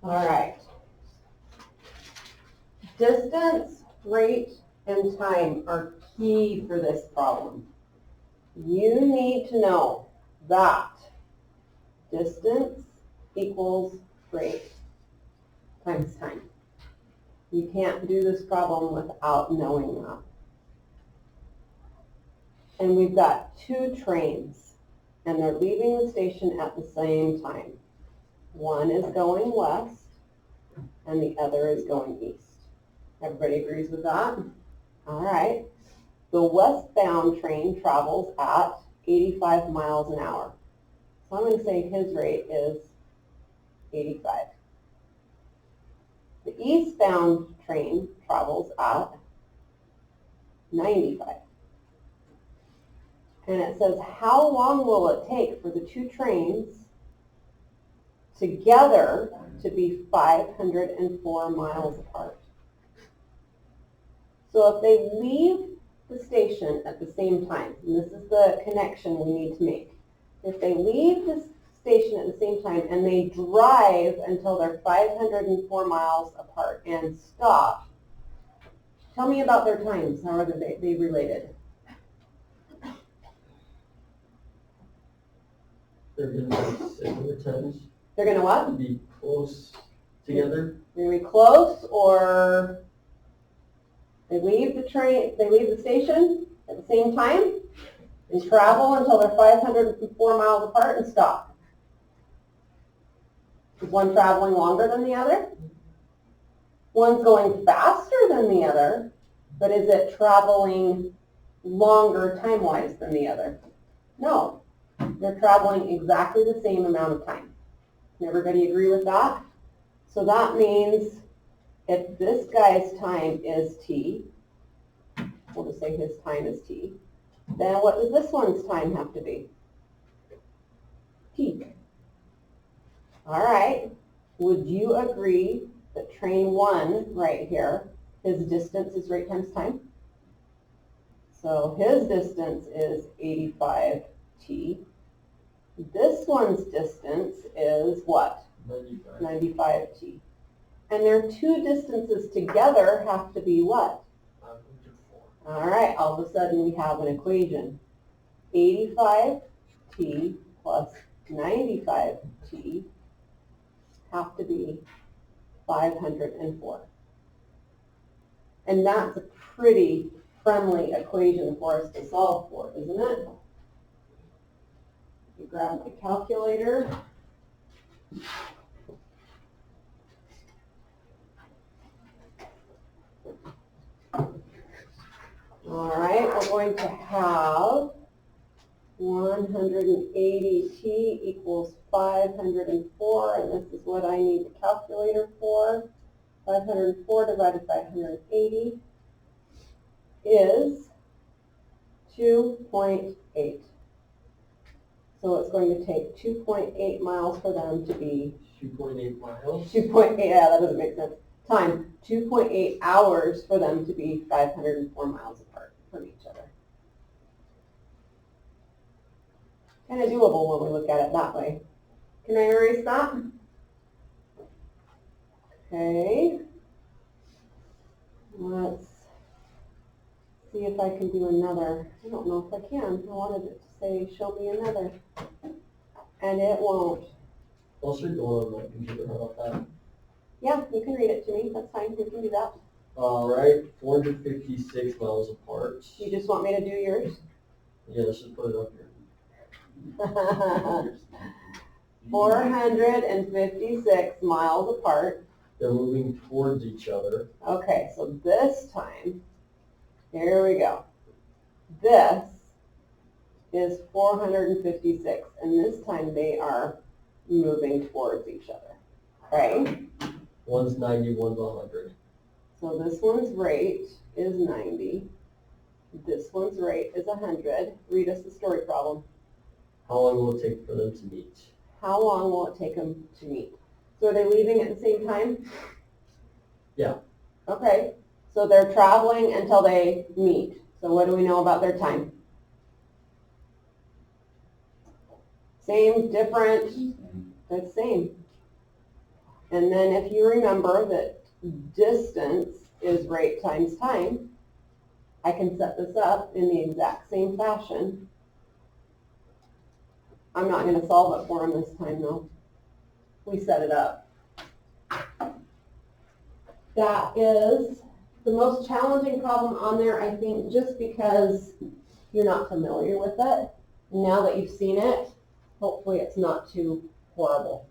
All right. Distance, rate, and time are key for this problem. You need to know that distance equals rate times time. You can't do this problem without knowing that. And we've got two trains, and they're leaving the station at the same time. One is going west, and the other is going east. Everybody agrees with that? All right. The westbound train travels at 85 miles an hour. So I'm going to say his rate is 85. The eastbound train travels at 95. And it says, how long will it take for the two trains together to be 504 miles apart? So if they leave the station at the same time, and this is the connection we need to make. If they leave the station at the same time and they drive until they're 504 miles apart and stop, tell me about their times. How are they related? They're going to be similar times. They're going to what? Be close together. They're going to be close, or they leave the train, they leave the station at the same time and travel until they're 504 miles apart and stop. Is one traveling longer than the other? One's going faster than the other, but is it traveling longer time-wise than the other? No. They're traveling exactly the same amount of time. Can everybody agree with that? So that means if this guy's time is t, we'll just say his time is t, then what does this one's time have to be? T. All right. Would you agree that train 1 right here, his distance is rate times time? So his distance is 85t. This one's distance is what? 95t. And their two distances together have to be what? 504. All right, all of a sudden we have an equation. 85t plus 95t have to be 504. And that's a pretty friendly equation for us to solve for, isn't it? You grab my calculator. All right, we're going to have 180t equals 504, and this is what I need the calculator for. 504 divided by 180 is 2.8. So it's going to take 2.8 miles for them to be 2.8 miles. 2.8, yeah, that doesn't make sense. Time, 2.8 hours for them to be 504 miles apart from each other. Kind of doable when we look at it that way. Can I erase that? Okay. Let's see if I can do another. I don't know if I can. I wanted it to say, show me another. And it won't. I'll start going on my computer. How about that? Yeah, you can read it to me. That's fine. We can do that. All right, 456 miles apart. You just want me to do yours? Yeah, let's just put it up here. 456 miles apart. They're moving towards each other. Okay, so this time, here we go. This is 456, and this time they are moving towards each other, right? One's 90, one's 100. So this one's rate is 90. This one's rate is 100. Read us the story problem. How long will it take for them to meet? How long will it take them to meet? So are they leaving at the same time? Yeah. Okay, so they're traveling until they meet. So what do we know about their time? Same, different? That's same. And then if you remember that distance is rate times time, I can set this up in the exact same fashion. I'm not going to solve it for them this time though. We set it up. That is the most challenging problem on there, I think, just because you're not familiar with it. Now that you've seen it, hopefully it's not too horrible.